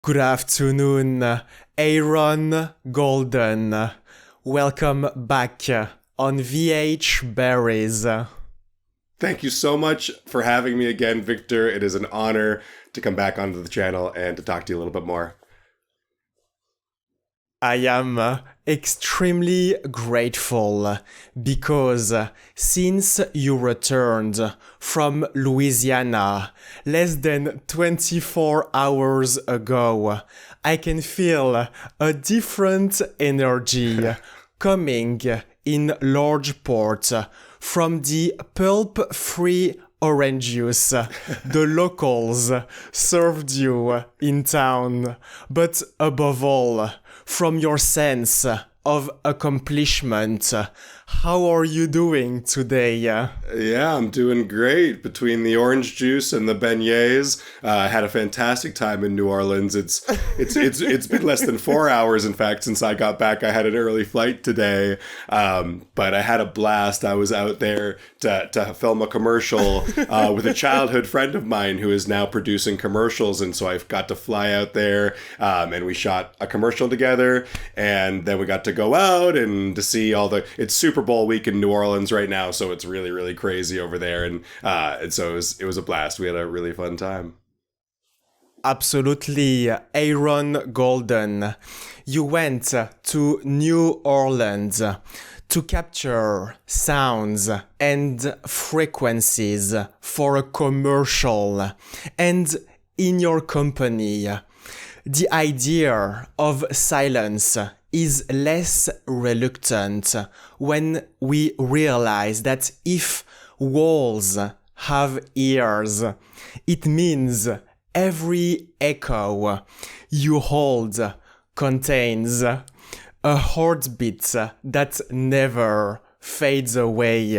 Good afternoon, Aaron Golden. Welcome back on VH Berries. Thank you so much for having me again, Victor. It is an honor to come back onto the channel and to talk to you a little bit more. I am extremely grateful because since you returned from Louisiana less than 24 hours ago, I can feel a different energy coming in large part from the pulp-free orange juice the locals served you in town, but above all, from your sense of accomplishment. How are you doing today? Yeah, I'm doing great. Between the orange juice and the beignets, I had a fantastic time in New Orleans. It's been less than 4 hours, in fact, since I got back. I had an early flight today, but I had a blast. I was out there to film a commercial with a childhood friend of mine who is now producing commercials, and so I got to fly out there, and we shot a commercial together, and then we got to go out and to see all the. It's Super Bowl week in New Orleans right now, so it's really, really crazy over there, and so it was a blast. We had a really fun time. Absolutely, Aaron Golden. You went to New Orleans to capture sounds and frequencies for a commercial, and in your company, the idea of silence is less reluctant when we realize that if walls have ears, it means every echo you hold contains a heartbeat that never fades away.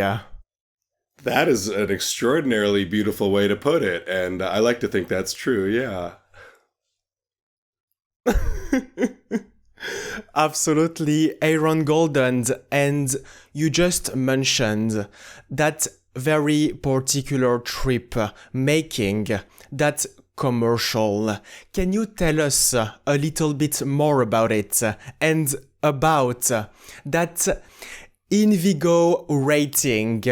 That is an extraordinarily beautiful way to put it, and I like to think that's true, yeah. Absolutely, Aaron Golden, and you just mentioned that very particular trip making that commercial. Can you tell us a little bit more about it and about that invigorating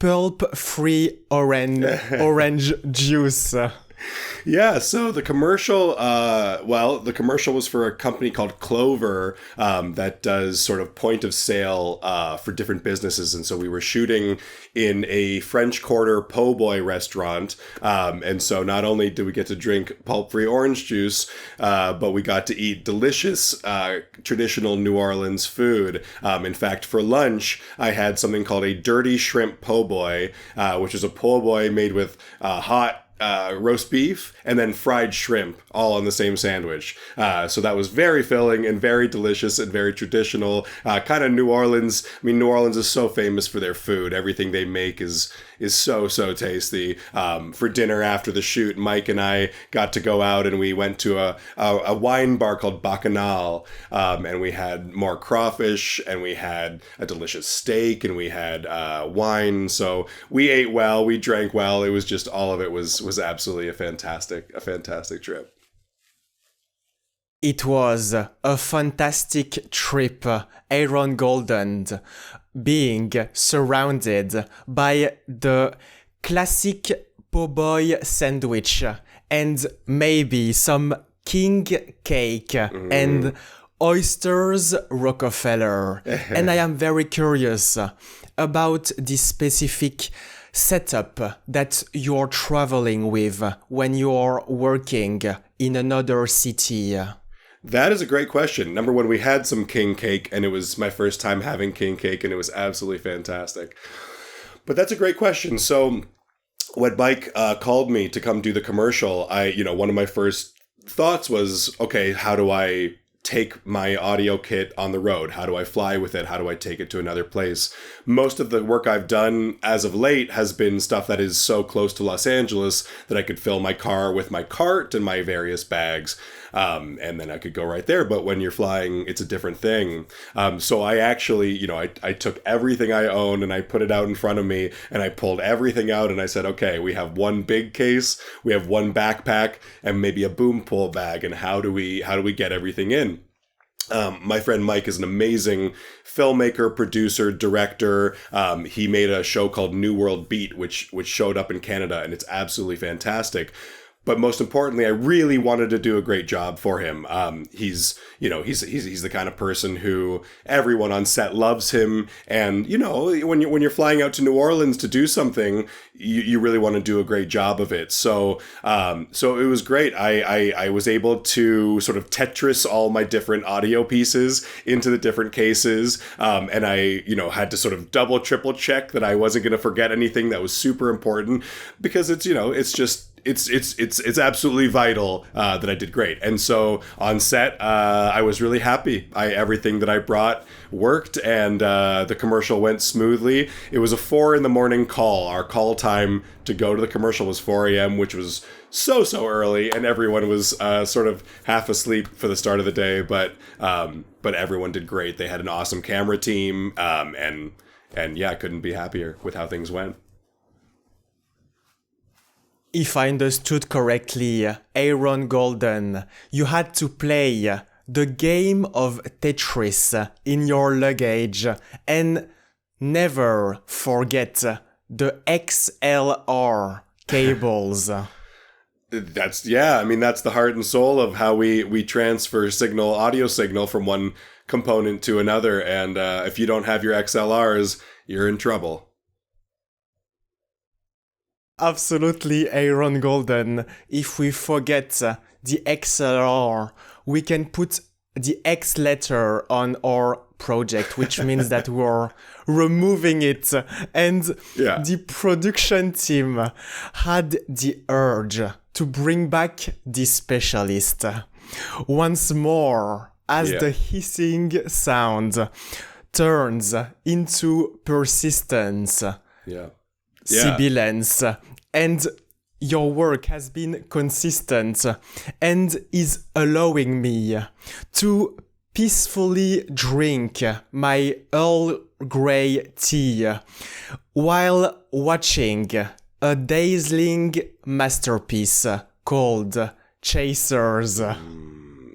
pulp-free orange juice? Yeah, so the commercial, the commercial was for a company called Clover that does sort of point of sale for different businesses. And so we were shooting in a French Quarter po' boy restaurant. And so not only did we get to drink pulp-free orange juice, but we got to eat delicious traditional New Orleans food. In fact, for lunch, I had something called a dirty shrimp po' boy, which is a po' boy made with hot roast beef and then fried shrimp all on the same sandwich. So that was very filling and very delicious and very traditional. Kind of New Orleans. I mean, New Orleans is so famous for their food. Everything they make is so tasty. For dinner after the shoot, Mike and I got to go out and we went to a wine bar called Bacchanal, and we had more crawfish and we had a delicious steak and we had wine. So we ate well, we drank well. It was just all of it was absolutely a fantastic trip. It was a fantastic trip, Aaron Golden, being surrounded by the classic po' boy sandwich and maybe some king cake and oysters Rockefeller. And I am very curious about the specific setup that you're traveling with when you're working in another city. That is a great question. Number one, we had some king cake, and it was my first time having king cake, and it was absolutely fantastic. But that's a great question. So when Mike called me to come do the commercial, one of my first thoughts was, okay, how do I take my audio kit on the road? How do I fly with it? How do I take it to another place? Most of the work I've done as of late has been stuff that is so close to Los Angeles that I could fill my car with my cart and my various bags. and then I could go right there. But when you're flying, it's a different thing. So I actually, I took everything I owned and I put it out in front of me, and I pulled everything out and I said, okay, we have one big case, we have one backpack, and maybe a boom pole bag, and how do we get everything in? My friend Mike is an amazing filmmaker, producer, director. He made a show called New World Beat, which showed up in Canada, and it's absolutely fantastic. But most importantly, I really wanted to do a great job for him. He's the kind of person who everyone on set loves him. And, when you're flying out to New Orleans to do something, you really want to do a great job of it. So it was great. I was able to sort of Tetris all my different audio pieces into the different cases. And I, had to sort of double, triple check that I wasn't going to forget anything that was super important, because it's absolutely vital that I did great. And so on set, I was really happy. Everything that I brought worked, and the commercial went smoothly. It was a 4 a.m. call. Our call time to go to the commercial was 4 a.m., which was so early, and everyone was sort of half asleep for the start of the day. But everyone did great. They had an awesome camera team, and yeah, I couldn't be happier with how things went. If I understood correctly, Aaron Golden, you had to play the game of Tetris in your luggage and never forget the XLR cables. That's the heart and soul of how we transfer audio signal from one component to another. And if you don't have your XLRs, you're in trouble. Absolutely, Aaron Golden. If we forget the XLR, we can put the X letter on our project, which means that we're removing it. And the production team had the urge to bring back the specialist once more, as the hissing sound turns into persistence. Sibilance, and your work has been consistent and is allowing me to peacefully drink my Earl Grey tea while watching a dazzling masterpiece called Chasers.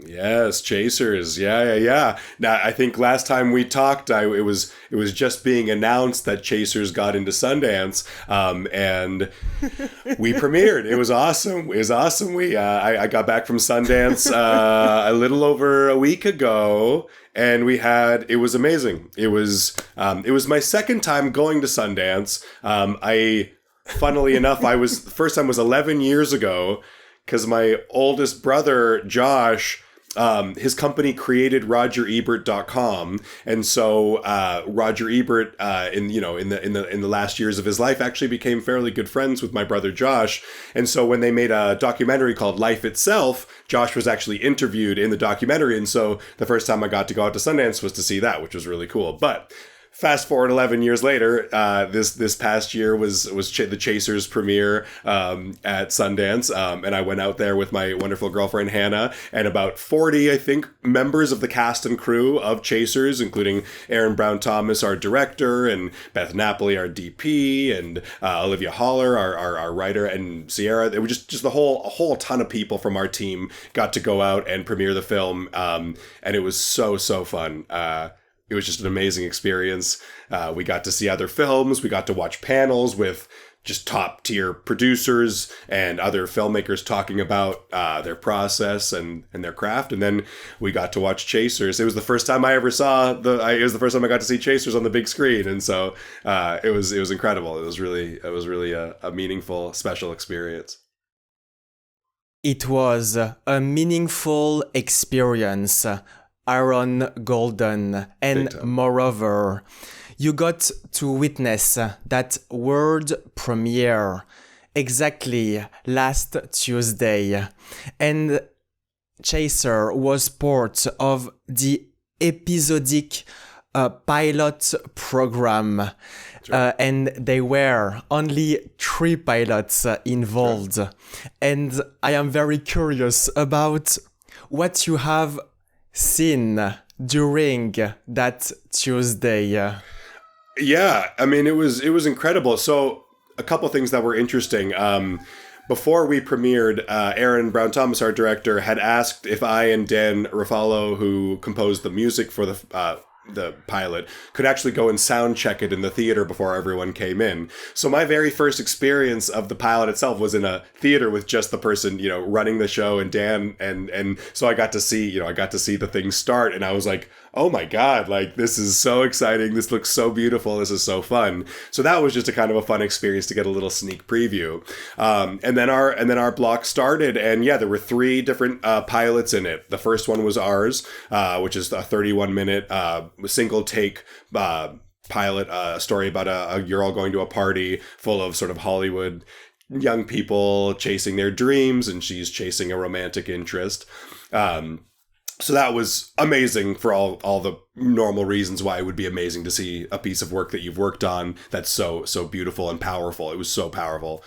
Yes, Chasers. Yeah. Now, I think last time we talked, it was just being announced that Chasers got into Sundance, and we premiered. It was awesome. I got back from Sundance a little over a week ago, and it was amazing. It was my second time going to Sundance. Funnily enough, the first time was 11 years ago, because my oldest brother, Josh, his company created RogerEbert.com, and so Roger Ebert, in the last years of his life, actually became fairly good friends with my brother Josh. And so when they made a documentary called Life Itself, Josh was actually interviewed in the documentary. And so the first time I got to go out to Sundance was to see that, which was really cool. But fast forward 11 years later, this past year was the Chasers premiere at Sundance, and I went out there with my wonderful girlfriend Hannah and about 40, I think, members of the cast and crew of Chasers, including Aaron Brown Thomas, our director, and Beth Napoli, our DP, and Olivia Haller, our writer, and Sierra. It was just a whole ton of people from our team got to go out and premiere the film, and it was so fun. It was just an amazing experience. We got to see other films. We got to watch panels with just top tier producers and other filmmakers talking about their process and their craft. And then we got to watch Chasers. It was the first time I ever saw it was the first time I got to see Chasers on the big screen. And so it was incredible. It was really a meaningful, special experience. It was a meaningful experience, Aaron Golden, and moreover, you got to witness that world premiere exactly last Tuesday, and Chaser was part of the episodic pilot program. Sure. And there were only 3 pilots involved. Sure. And I am very curious about what you have seen during that Tuesday. Yeah, I mean, it was incredible. So a couple things that were interesting. Before we premiered, Aaron Brown Thomas, our director, had asked if I and Dan Ruffalo, who composed the music for the pilot, could actually go and sound check it in the theater before everyone came in. So my very first experience of the pilot itself was in a theater with just the person, running the show, and Dan, and so I got to see the thing start, and I was like, oh my God, like, this is so exciting. This looks so beautiful. This is so fun. So that was just a kind of a fun experience to get a little sneak preview. And then our block started, and yeah, there were 3 different pilots in it. The first one was ours, which is a 31-minute single take pilot, a story about a girl going to a party full of sort of Hollywood young people chasing their dreams, and she's chasing a romantic interest. So that was amazing for all the normal reasons why it would be amazing to see a piece of work that you've worked on that's so beautiful and powerful. It was so powerful.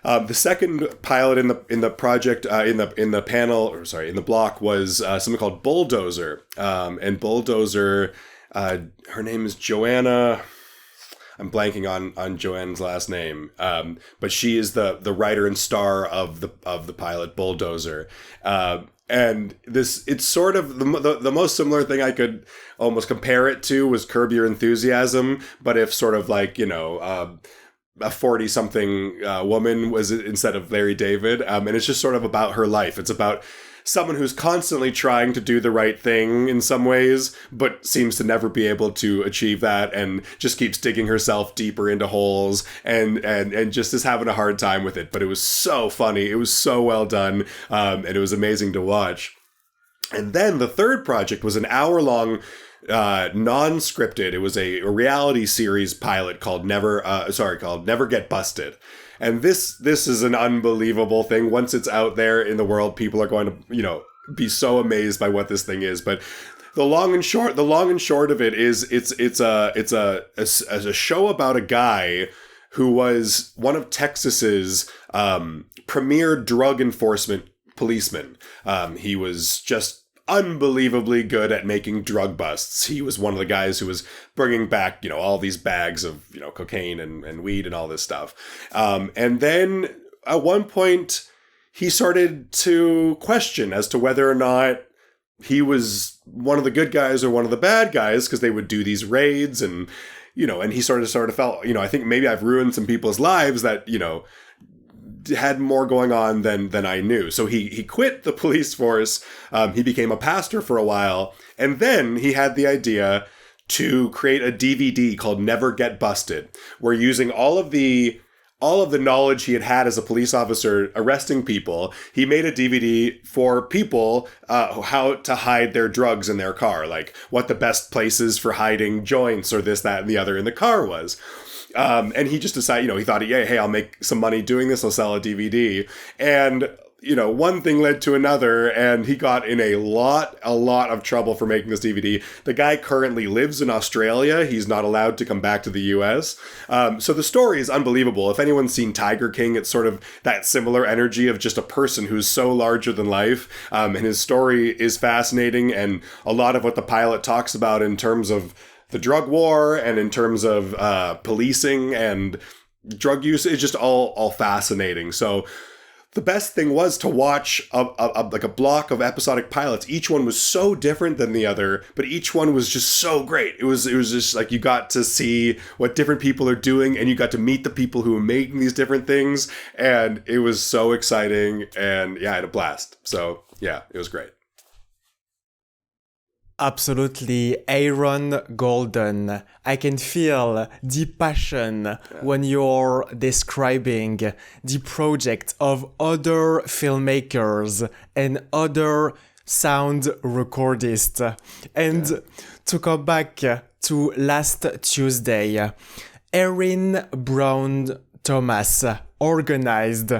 The second pilot in the project, in the block, was something called Bulldozer. And Bulldozer, her name is Joanna. I'm blanking on Joanne's last name, but she is the writer and star of the pilot Bulldozer. And it's sort of the most similar thing I could almost compare it to was Curb Your Enthusiasm, but if sort of like, a 40-something woman was instead of Larry David. And it's just sort of about her life. It's about someone who's constantly trying to do the right thing in some ways, but seems to never be able to achieve that, and just keeps digging herself deeper into holes and just is having a hard time with it. But it was so funny. It was so well done. And it was amazing to watch. And then the third project was an hour-long non-scripted. It was a reality series pilot called Never Get Busted. And this is an unbelievable thing. Once it's out there in the world, people are going to, be so amazed by what this thing is. But the long and short of it is it's a show about a guy who was one of Texas's premier drug enforcement policemen. He was just unbelievably good at making drug busts. He was one of the guys who was bringing back, all these bags of, cocaine and weed and all this stuff. And then at one point he started to question as to whether or not he was one of the good guys or one of the bad guys, because they would do these raids and, and he sort of felt, I think maybe I've ruined some people's lives that, had more going on than I knew. So he quit the police force. He became a pastor for a while. And then he had the idea to create a DVD called Never Get Busted, where using all of the knowledge he had as a police officer arresting people, he made a DVD for people how to hide their drugs in their car, like what the best places for hiding joints or this, that, and the other in the car was. And he just decided, he thought, hey, I'll make some money doing this. I'll sell a DVD. And, one thing led to another, and he got in a lot of trouble for making this DVD. The guy currently lives in Australia. He's not allowed to come back to the US. So the story is unbelievable. If anyone's seen Tiger King, it's sort of that similar energy of just a person who's so larger than life. And his story is fascinating. And a lot of what the pilot talks about in terms of the drug war and in terms of policing and drug use is just all fascinating. So the best thing was to watch like a block of episodic pilots. Each one was so different than the other, but each one was just so great. It was just like you got to see what different people are doing, and you got to meet the people who are making these different things, and it was so exciting. And yeah, I had a blast. So yeah, it was great. Absolutely, Aaron Golden. I can feel the passion when you're describing the project of other filmmakers and other sound recordists. And to come back to last Tuesday, Erin Brown Thomas organized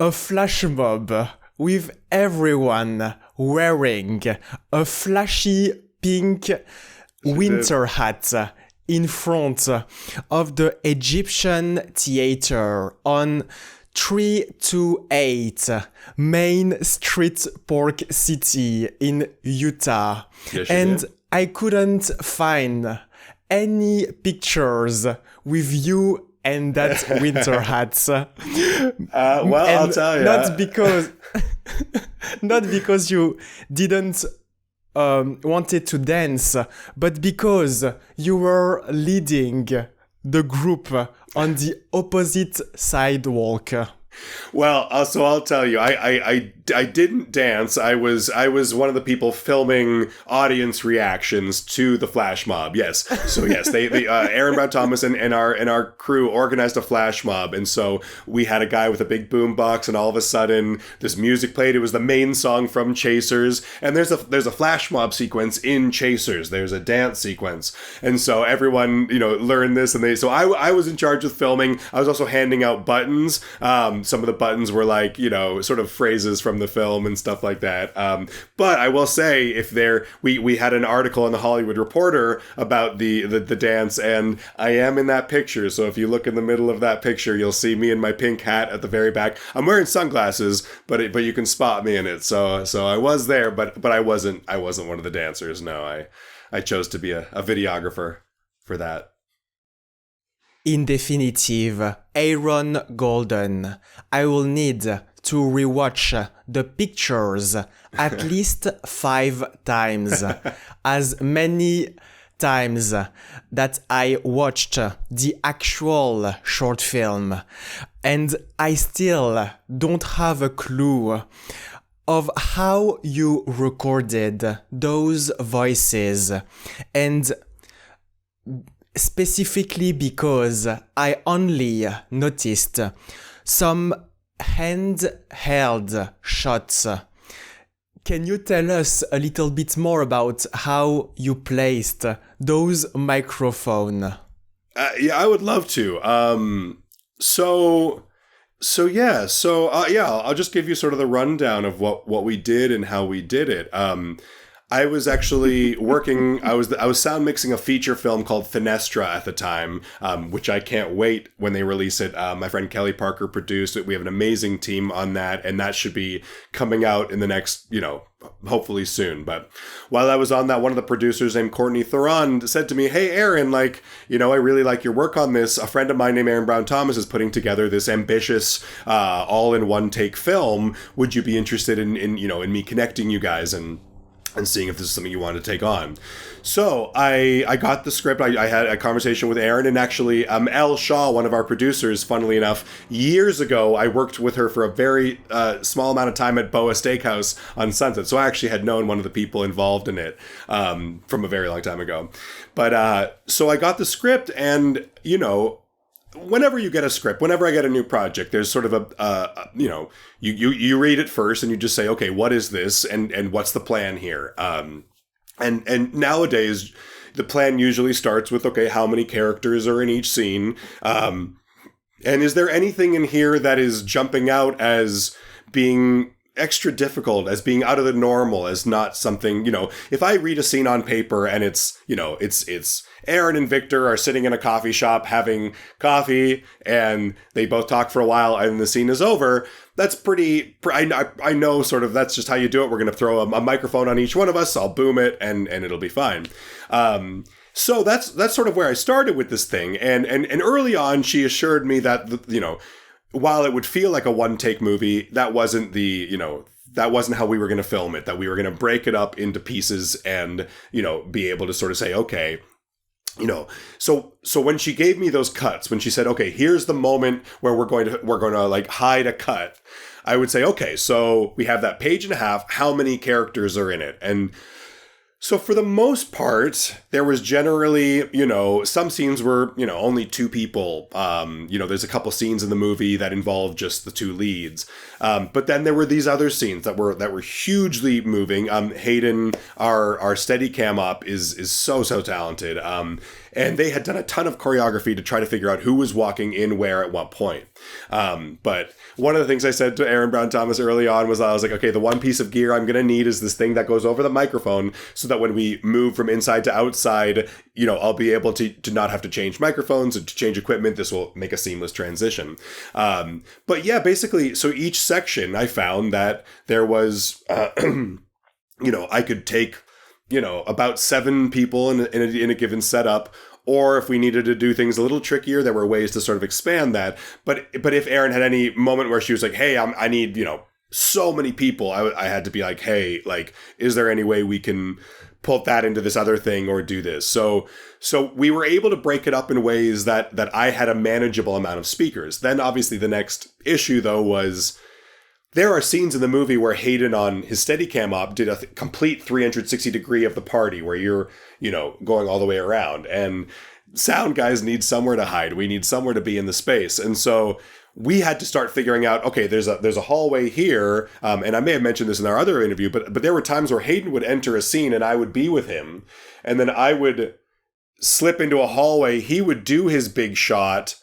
a flash mob with everyone wearing a flashy pink winter hat in front of the Egyptian theater on 328 Main Street Park City in Utah. Yes, and did. I couldn't find any pictures with you and that winter hat. I'll tell you. Not because you didn't wanted to dance, but because you were leading the group on the opposite sidewalk. Well, so I'll tell you, I didn't dance. I was one of the people filming audience reactions to the flash mob. Yes, so yes, they Aaron Brown Thomas and our crew organized a flash mob, and so we had a guy with a big boom box, and all of a sudden this music played. It was the main song from Chasers, and there's a flash mob sequence in Chasers. There's a dance sequence, and so everyone learned this, and so I was in charge of filming. I was also handing out buttons. Some of the buttons were like, sort of phrases from the film and stuff like that. But I will say, we had an article in the Hollywood Reporter about the dance, and I am in that picture. So if you look in the middle of that picture, you'll see me in my pink hat at the very back. I'm wearing sunglasses, but you can spot me in it. So I was there, but I wasn't one of the dancers. No, I chose to be a videographer for that. In definitive, Aaron Golden, I will need to rewatch the pictures at least 5 times, as many times that I watched the actual short film, and I still don't have a clue of how you recorded those voices, and specifically because I only noticed some handheld shots. Can you tell us a little bit more about how you placed those microphones? Yeah, I would love to. I'll just give you sort of the rundown of what we did and how we did it. I was actually working. I was sound mixing a feature film called Finestra at the time, which I can't wait when they release it. My friend Kelly Parker produced it. We have an amazing team on that, and that should be coming out in the next, hopefully soon. But while I was on that, one of the producers named Courtney Theron said to me, "Hey, Aaron, I really like your work on this. A friend of mine named Aaron Brown Thomas is putting together this ambitious, all-in-one take film. Would you be interested in me connecting you guys and seeing if this is something you want to take on?" So I got the script. I had a conversation with Aaron, and actually Elle Shaw, one of our producers, funnily enough, years ago, I worked with her for a very small amount of time at Boa Steakhouse on Sunset. So I actually had known one of the people involved in it from a very long time ago. But so I got the script, and, whenever you get a script, whenever I get a new project, there's sort of you read it first and you just say, okay, what is this? And what's the plan here? And nowadays the plan usually starts with, okay, how many characters are in each scene? And is there anything in here that is jumping out as being extra difficult, as being out of the normal, as not something, if I read a scene on paper and it's Aaron and Victor are sitting in a coffee shop having coffee and they both talk for a while and the scene is over, that's pretty, I know sort of that's just how you do it. We're going to throw a microphone on each one of us. I'll boom it and it'll be fine. So that's sort of where I started with this thing. And early on, she assured me that, while it would feel like a one-take movie, that wasn't that wasn't how we were going to film it, that we were going to break it up into pieces and, be able to sort of say, okay, so when she gave me those cuts, when she said, okay, here's the moment where we're going to hide a cut, I would say, okay, so we have that page and a half, how many characters are in it? And so for the most part, there was generally, some scenes were, only 2 people. There's a couple scenes in the movie that involve just the 2 leads. But then there were these other scenes that were hugely moving. Hayden, our Steadicam op, is so talented. and they had done a ton of choreography to try to figure out who was walking in where at what point. But one of the things I said to Aaron Brown Thomas early on was, I was like, okay, the one piece of gear I'm going to need is this thing that goes over the microphone, so that when we move from inside to outside, I'll be able to not have to change microphones and to change equipment. This will make a seamless transition. But yeah, basically, so each section I found that there was, I could take, about 7 people in a given setup. Or if we needed to do things a little trickier, there were ways to sort of expand that. But if Erin had any moment where she was like, hey, I need, so many people, I had to be like, hey, like, is there any way we can put that into this other thing or do this? So we were able to break it up in ways that I had a manageable amount of speakers. Then obviously the next issue, though, was there are scenes in the movie where Hayden on his Steadicam op did a complete 360 degree of the party where you're, going all the way around. And sound guys need somewhere to hide. We need somewhere to be in the space. And so we had to start figuring out, okay, there's a hallway here. And I may have mentioned this in our other interview, but there were times where Hayden would enter a scene and I would be with him. And then I would slip into a hallway. He would do his big shot.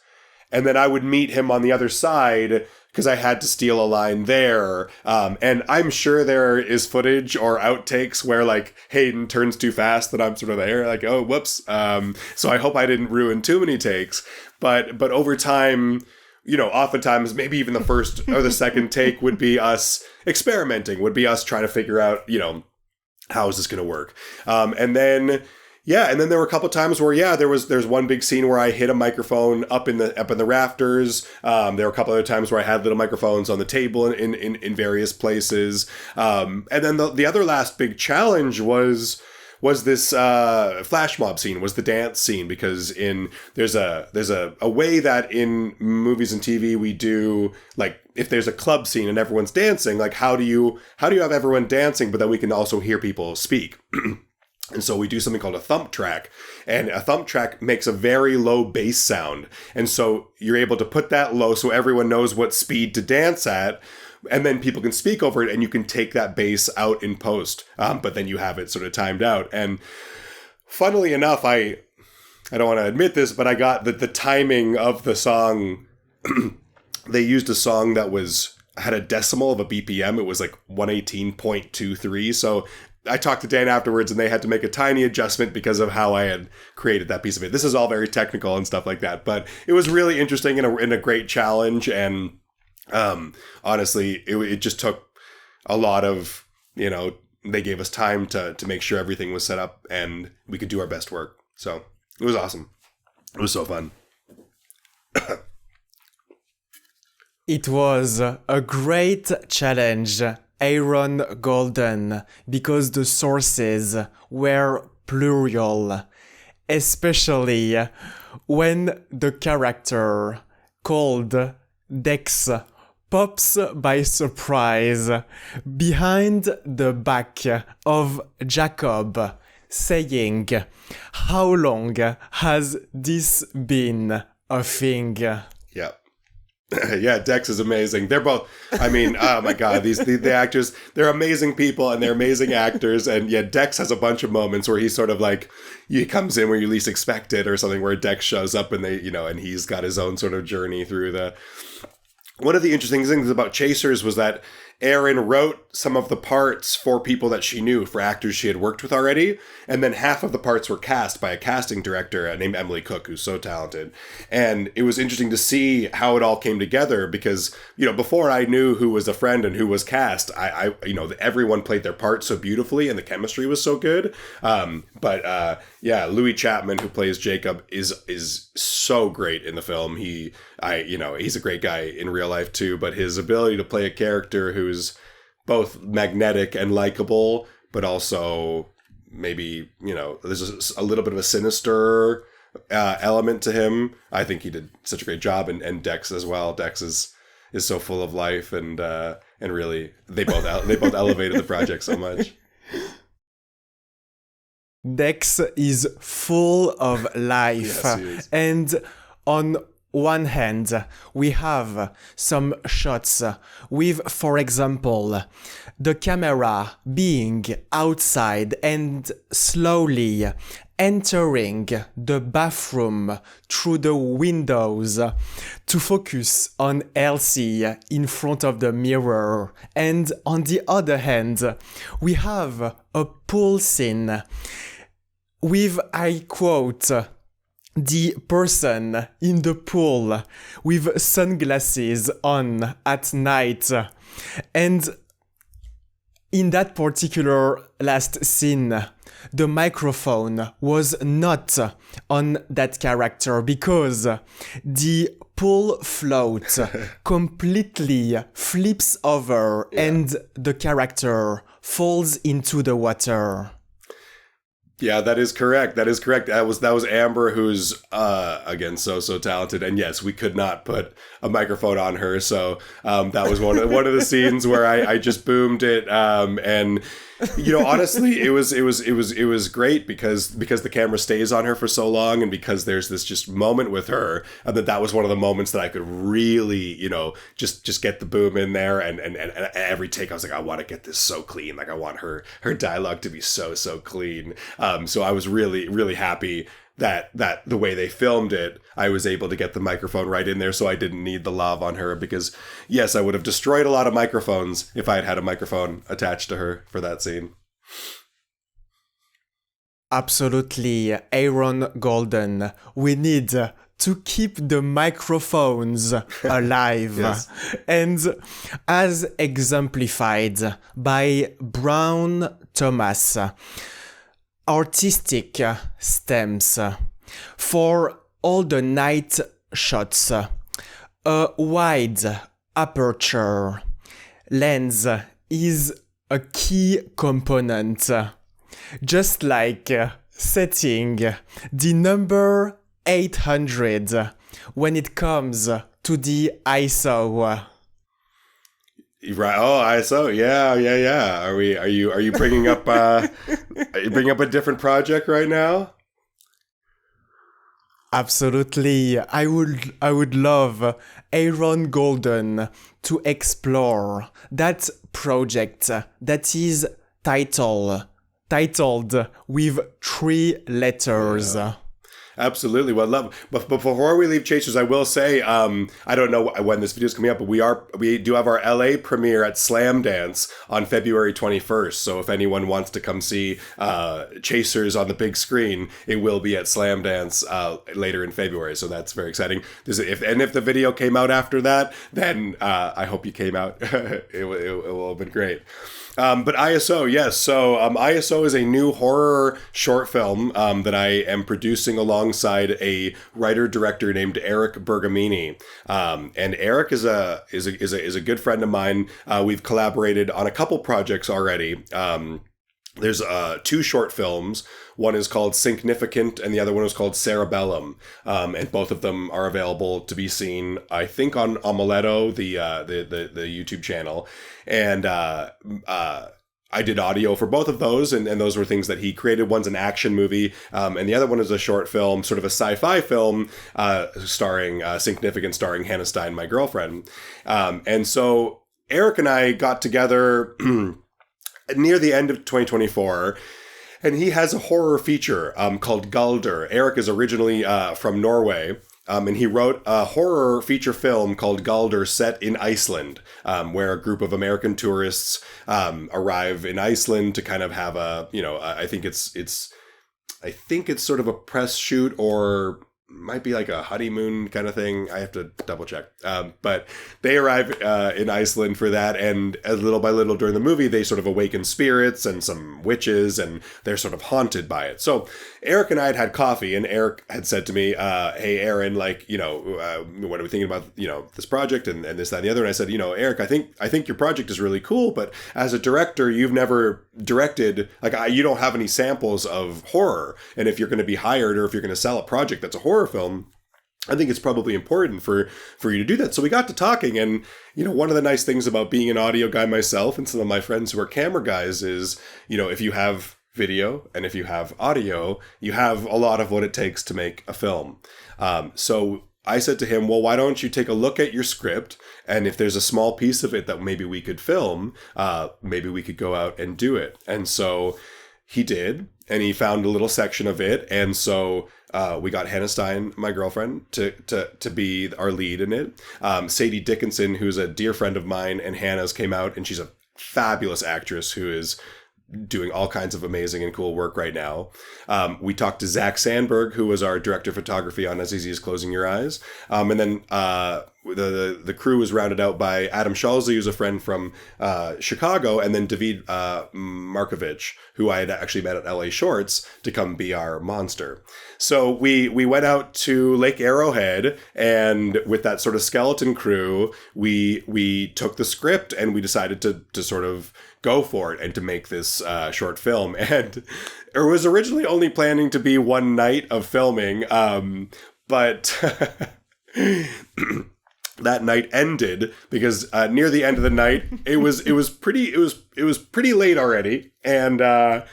And then I would meet him on the other side because I had to steal a line there. And I'm sure there is footage or outtakes where like Hayden turns too fast that I'm sort of there like, oh, whoops. So I hope I didn't ruin too many takes. But over time, oftentimes maybe even the first or the second take would be us experimenting, would be us trying to figure out, how is this going to work? And then there were a couple times where, there's one big scene where I hit a microphone up in the rafters. There were a couple other times where I had little microphones on the table in various places. And then the other last big challenge was this flash mob scene, was the dance scene, because there's a way that in movies and TV we do, like, if there's a club scene and everyone's dancing, like how do you have everyone dancing, but then we can also hear people speak. And so we do something called a thump track, and a thump track makes a very low bass sound. And so you're able to put that low so everyone knows what speed to dance at, and then people can speak over it and you can take that bass out in post. But then you have it sort of timed out. And funnily enough, I don't want to admit this, but I got the timing of the song. They used a song that had a decimal of a BPM. It was like 118.23. So I talked to Dan afterwards and they had to make a tiny adjustment because of how I had created that piece of it. This is all very technical and stuff like that, but it was really interesting and a great challenge. And honestly, it just took a lot of, they gave us time to make sure everything was set up and we could do our best work. So it was awesome. It was so fun. It was a great challenge, Aaron Golden, because the sources were plural, especially when the character called Dex pops by surprise behind the back of Jacob, saying, "How long has this been a thing?" Yeah. Yeah, Dex is amazing. They're both, I mean, oh my God, the actors, they're amazing people and they're amazing actors. And yeah, Dex has a bunch of moments where he's sort of like, he comes in where you least expect it, or something where Dex shows up and and he's got his own sort of journey through one of the interesting things about Chasers was that Erin wrote some of the parts for people that she knew, for actors she had worked with already. And then half of the parts were cast by a casting director named Emily Cook, who's so talented. And it was interesting to see how it all came together because, before I knew who was a friend and who was cast, I everyone played their part so beautifully and the chemistry was so good. Louis Chapman, who plays Jacob, is so great in the film. He's a great guy in real life too, but his ability to play a character who's both magnetic and likable, but also maybe, there's a little bit of a sinister element to him. I think he did such a great job, and Dex as well. Dex is so full of life, and really they both elevated the project so much. Dex is full of life. Yes, he is. And on one hand, we have some shots with, for example, the camera being outside and slowly entering the bathroom through the windows to focus on Elsie in front of the mirror. And on the other hand, we have a pool scene with, I quote, the person in the pool with sunglasses on at night. And in that particular last scene, the microphone was not on that character because the pool float completely flips over and the character falls into the water. Yeah, that is correct. That is correct. That was Amber, who's again so talented. And yes, we could not put a microphone on her, so that was one of the scenes where I just boomed it. And honestly, it was great because the camera stays on her for so long, and because there's this just moment with her, that was one of the moments that I could really just get the boom in there, and every take I was like, I want to get this so clean, like I want her dialogue to be so clean. So I was really happy that the way they filmed it, I was able to get the microphone right in there, so I didn't need the lav on her, because yes, I would have destroyed a lot of microphones if I had had a microphone attached to her for that scene. Absolutely, Aaron Golden. We need to keep the microphones alive. Yes. And as exemplified by Brown Thomas, artistic stems for all the night shots, a wide aperture lens is a key component, just like setting the number 800 when it comes to the ISO. Right. Oh, ISO. Yeah. Are you bringing up a different project right now? Absolutely. I would love Aaron Golden to explore that project that is titled with 3 letters. Yeah. Absolutely. Well, but before we leave Chasers, I will say, I don't know when this video is coming up, but we do have our LA premiere at Sundance on February 21st. So if anyone wants to come see Chasers on the big screen, it will be at Sundance later in February. So that's very exciting. If the video came out after that, then I hope you came out. It will have been great. But ISO, yes. So ISO is a new horror short film that I am producing alongside a writer-director named Eric Bergamini. And Eric is a good friend of mine. We've collaborated on a couple projects already. There's 2 short films. One is called Significant, and the other one is called Cerebellum. And both of them are available to be seen, I think, on Amuleto, the YouTube channel. And I did audio for both of those, and those were things that he created. One's an action movie, and the other one is a short film, sort of a sci-fi film, starring Significant, starring Hannah Stein, my girlfriend. And so Eric and I got together near the end of 2024, and he has a horror feature called Galdur. Eric is originally from Norway, and he wrote a horror feature film called Galdur set in Iceland, where a group of American tourists arrive in Iceland to kind of have a, I think it's sort of a press shoot, or might be like a honeymoon kind of thing. I have to double check. But they arrive in Iceland for that, and little by little during the movie, they sort of awaken spirits and some witches, and they're sort of haunted by it. So Eric and I had coffee, and Eric had said to me, hey, Aaron, what are we thinking about, this project and this, that, and the other? And I said, Eric, I think your project is really cool, but as a director, you've never directed, you don't have any samples of horror. And if you're going to be hired, or if you're going to sell a project that's a horror film, I think it's probably important for you to do that. So we got to talking, and one of the nice things about being an audio guy myself, and some of my friends who are camera guys, is if you have video and if you have audio, you have a lot of what it takes to make a film. So I said to him, well, why don't you take a look at your script, and if there's a small piece of it that maybe we could film, maybe we could go out and do it. And so he did, and he found a little section of it, and so we got Hannah Stein, my girlfriend, to be our lead in it. Sadie Dickinson, who's a dear friend of mine and Hannah's, came out, and she's a fabulous actress who is doing all kinds of amazing and cool work right now. We talked to Zach Sandberg, who was our director of photography on As Easy as Closing Your Eyes. And then the crew was rounded out by Adam Schalze, who's a friend from Chicago, and then David Markovich, who I had actually met at LA Shorts, to come be our monster. So we went out to Lake Arrowhead, and with that sort of skeleton crew, we took the script and we decided to sort of go for it and to make this short film. And it was originally only planning to be one night of filming, but that night ended because near the end of the night, it was pretty late already, and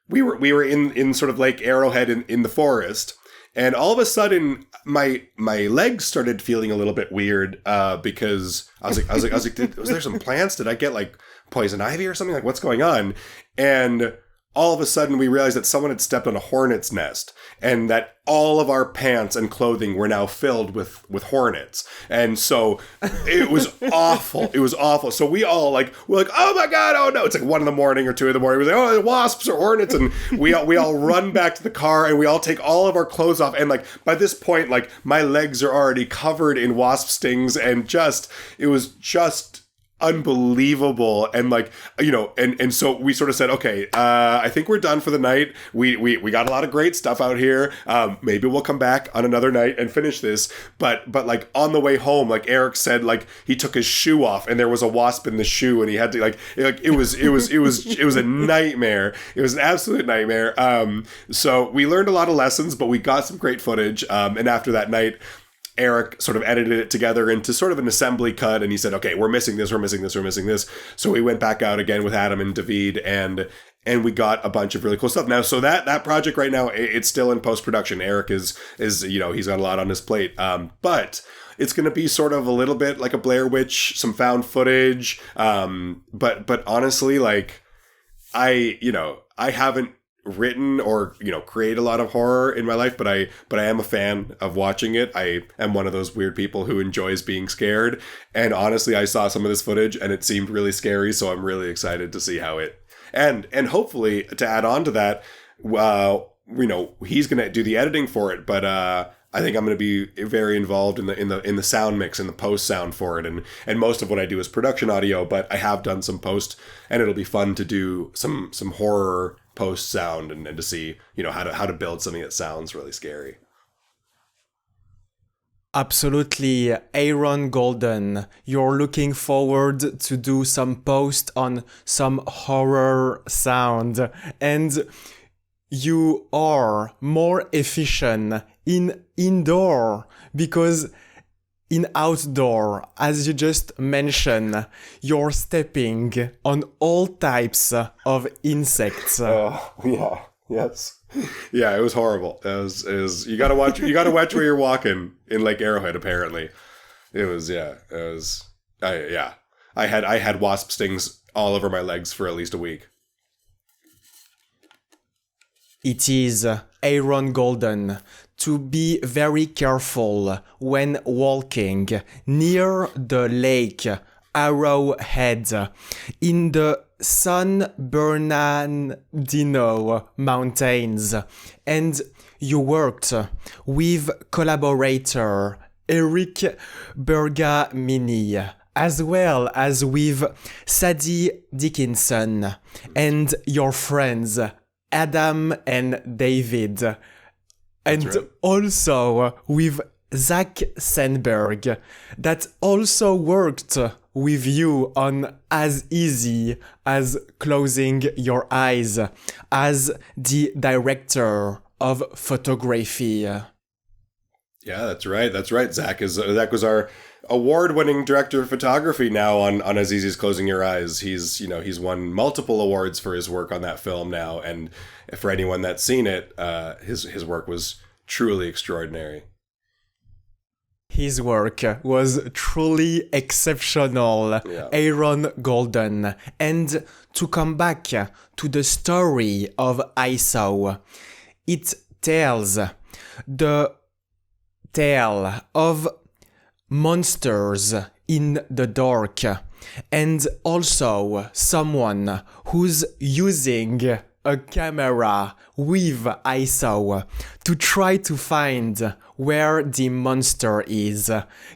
we were in sort of Lake Arrowhead in the forest, and all of a sudden my legs started feeling a little bit weird because I was like, was there some plants? Did I get like poison ivy or something? Like, what's going on? And all of a sudden we realized that someone had stepped on a hornet's nest, and that all of our pants and clothing were now filled with hornets. And so it was awful. It was awful. So we're like, oh my God, oh no. It's like 1 a.m. or 2 a.m. We're like, oh, wasps or hornets. And we all run back to the car, and we all take all of our clothes off. And like, by this point, like, my legs are already covered in wasp stings, and it was just unbelievable. And like, and so we sort of said, okay, I think we're done for the night. We got a lot of great stuff out here. Maybe we'll come back on another night and finish this. But like, on the way home, like Eric said, like, he took his shoe off and there was a wasp in the shoe, and he had to it was a nightmare. It was an absolute nightmare. So we learned a lot of lessons, but we got some great footage. And after that night, Eric sort of edited it together into sort of an assembly cut, and he said, okay, we're missing this. So we went back out again with Adam and David, and we got a bunch of really cool stuff. Now, so that project right now, it's still in post-production. Eric is he's got a lot on his plate. But it's going to be sort of a little bit like a Blair Witch, some found footage. But honestly, like, I haven't written or create a lot of horror in my life, but I am a fan of watching it. I am one of those weird people who enjoys being scared, and honestly, I saw some of this footage and it seemed really scary, so I'm really excited to see how it and hopefully, to add on to that, he's gonna do the editing for it, but I think I'm going to be very involved in the sound mix and the post sound for it, and most of what I do is production audio, but I have done some post, and it'll be fun to do some horror post sound and to see how to build something that sounds really scary. Absolutely, Aaron Golden. You're looking forward to do some post on some horror sound, and you are more efficient in indoor, because in outdoor, as you just mentioned, you're stepping on all types of insects. Oh, yeah. Yes. Yeah, it was horrible. It was you gotta watch where you're walking in Lake Arrowhead, apparently. I had wasp stings all over my legs for at least a week. It is Aaron Golden to be very careful when walking near the lake Arrowhead in the San Bernardino Mountains, and you worked with collaborator Eric Bergamini, as well as with Sadie Dickinson and your friends Adam and David, and right, also with Zach Sandberg, that also worked with you on As Easy as Closing Your Eyes as the director of photography. Yeah, that's right. Zach was our award-winning director of photography now on As Easy as Closing Your Eyes. He's won multiple awards for his work on that film now, and for anyone that's seen it, his work was truly extraordinary. his work was truly exceptional, Aaron Golden. And to come back to the story of ISO, it tells the tale of monsters in the dark, and also someone who's using a camera with ISO to try to find where the monster is.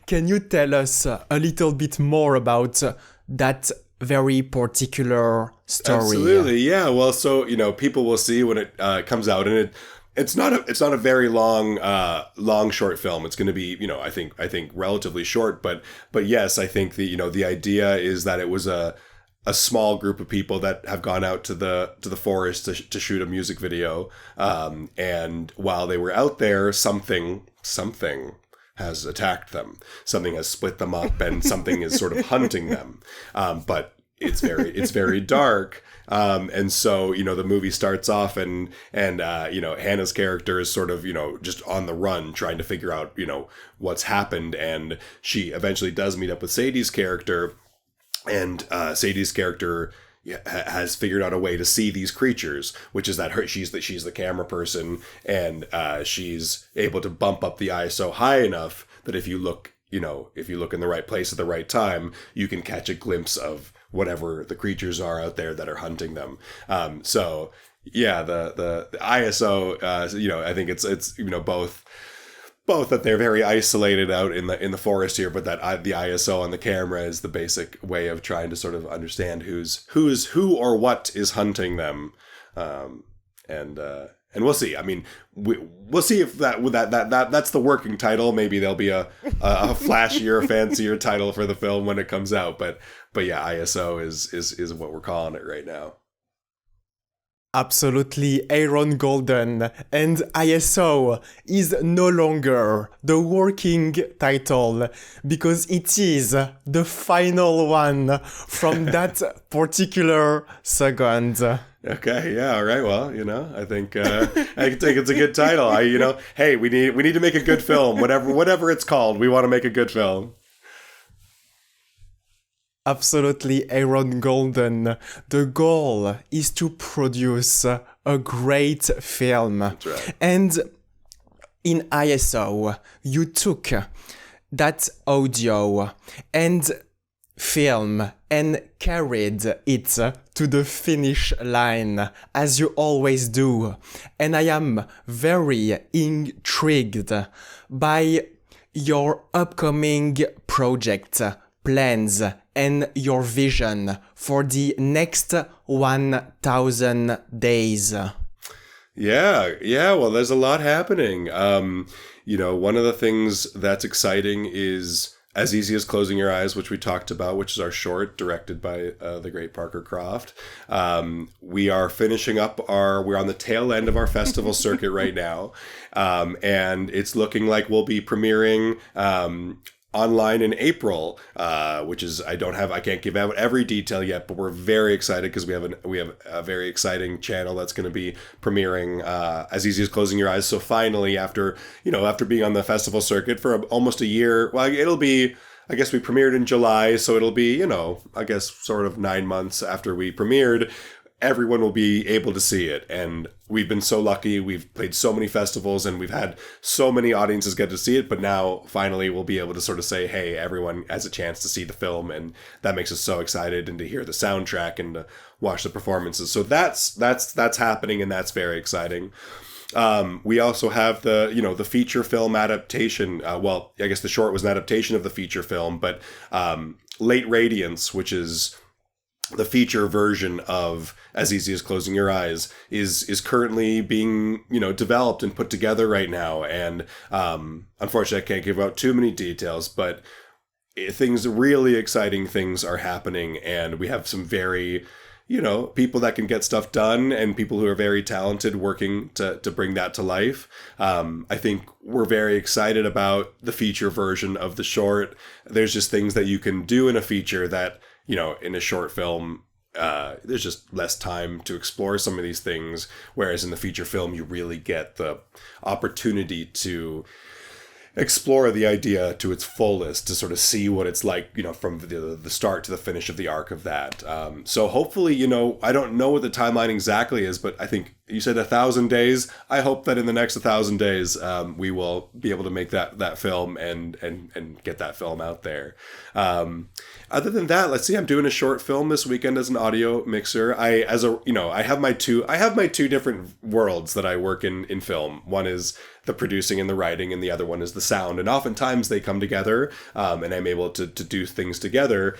Can you tell us a little bit more about that very particular story? Absolutely, yeah. Well, so people will see when it comes out, and it's not a very long short film. It's going to be I think relatively short, but yes, I think the idea is that it was a small group of people that have gone out to the forest to shoot a music video, and while they were out there, something has attacked them. Something has split them up, and something is sort of hunting them. But it's very dark. And so, the movie starts off and Hannah's character is sort of, just on the run trying to figure out, what's happened. And she eventually does meet up with Sadie's character, and Sadie's character has figured out a way to see these creatures, which is that she's the camera person, and she's able to bump up the ISO high enough that if you look in the right place at the right time, you can catch a glimpse of whatever the creatures are out there that are hunting them. So yeah, the ISO, I think it's both that they're very isolated out in the forest here, but that the ISO on the camera is the basic way of trying to sort of understand who or what is hunting them. And we'll see. I mean, we'll see if that's the working title. Maybe there'll be a flashier, fancier title for the film when it comes out. But yeah, ISO is what we're calling it right now. Absolutely, Aaron Golden, and ISO is no longer the working title because it is the final one from that particular second. Okay, yeah, all right. Well, I think I think it's a good title. Hey, we need to make a good film. Whatever it's called, we want to make a good film. Absolutely, Aaron Golden. The goal is to produce a great film. That's right. And in ISO, you took that audio and film and carried it to the finish line, as you always do. And I am very intrigued by your upcoming project plans and your vision for the next 1,000 days. Yeah. Well, there's a lot happening. One of the things that's exciting is As Easy as Closing Your Eyes, which we talked about, which is our short directed by the great Parker Croft. We are finishing up we're on the tail end of our festival circuit right now. And it's looking like we'll be premiering online in April, which is I can't give out every detail yet, but we're very excited because we have a very exciting channel that's going to be premiering As Easy as Closing Your Eyes. So finally, after being on the festival circuit for almost a year, well, it'll be, I guess we premiered in July, so it'll be, I guess sort of 9 months after we premiered, everyone will be able to see it. And we've been so lucky. We've played so many festivals and we've had so many audiences get to see it. But now finally we'll be able to sort of say, hey, everyone has a chance to see the film. And that makes us so excited, and to hear the soundtrack and to watch the performances. So that's happening, and that's very exciting. We also have the feature film adaptation. Well, I guess the short was an adaptation of the feature film, but Late Radiance, which is the feature version of As Easy as Closing Your Eyes, is currently being, developed and put together right now. And unfortunately, I can't give out too many details, but really exciting things are happening. And we have some very, people that can get stuff done, and people who are very talented working to bring that to life. I think we're very excited about the feature version of the short. There's just things that you can do in a feature that, in a short film, there's just less time to explore some of these things. Whereas in the feature film, you really get the opportunity to explore the idea to its fullest, to sort of see what it's like, from the start to the finish of the arc of that. So hopefully, I don't know what the timeline exactly is, but I think you said 1,000 days. I hope that in the next 1,000 days, we will be able to make that film and get that film out there. Other than that, let's see. I'm doing a short film this weekend as an audio mixer. I have my two different worlds that I work in film. One is the producing and the writing, and the other one is the sound. And oftentimes they come together, and I'm able to do things together.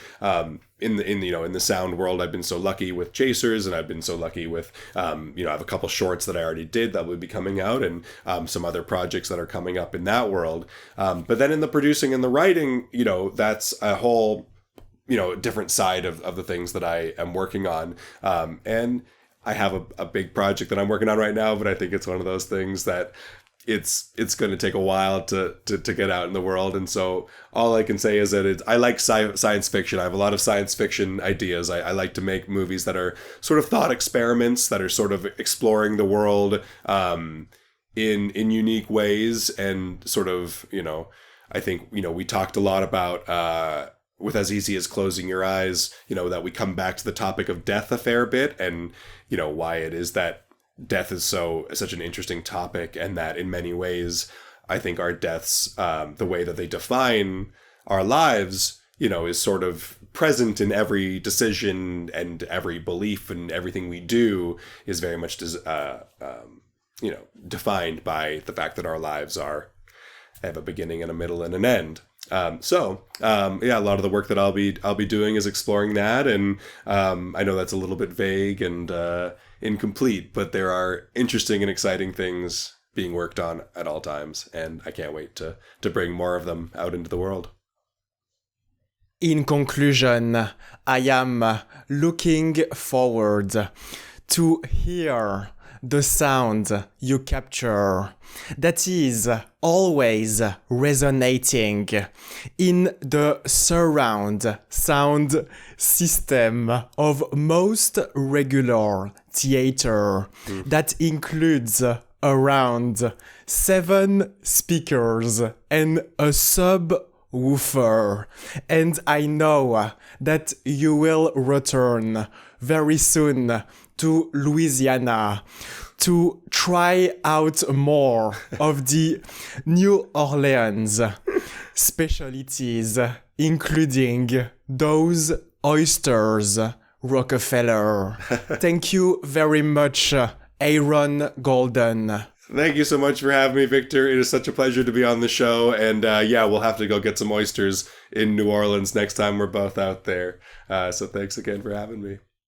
In the sound world, I've been so lucky with Chasers, and I've been so lucky with, I have a couple shorts that I already did that will be coming out, and some other projects that are coming up in that world. But then in the producing and the writing, that's a whole, different side of the things that I am working on. And I have a big project that I'm working on right now, but I think it's one of those things that it's going to take a while to get out in the world. And so all I can say is that I like science fiction. I have a lot of science fiction ideas. I like to make movies that are sort of thought experiments, that are sort of exploring the world in unique ways. And sort of, I think, we talked a lot about with As Easy as Closing Your Eyes, that we come back to the topic of death a fair bit, and, why it is that death is such an interesting topic, and that in many ways, I think our deaths, the way that they define our lives, is sort of present in every decision and every belief, and everything we do is very much, defined by the fact that our lives have a beginning and a middle and an end. A lot of the work that I'll be doing is exploring that, and I know that's a little bit vague and incomplete, but there are interesting and exciting things being worked on at all times, and I can't wait to bring more of them out into the world. In conclusion, I am looking forward to hear the sound you capture that is always resonating in the surround sound system of most regular theater that includes around 7 speakers and a subwoofer. And I know that you will return very soon to Louisiana to try out more of the New Orleans specialties, including those oysters, Rockefeller. Thank you very much, Aaron Golden. Thank you so much for having me, Victor. It is such a pleasure to be on the show. And we'll have to go get some oysters in New Orleans next time we're both out there. So thanks again for having me.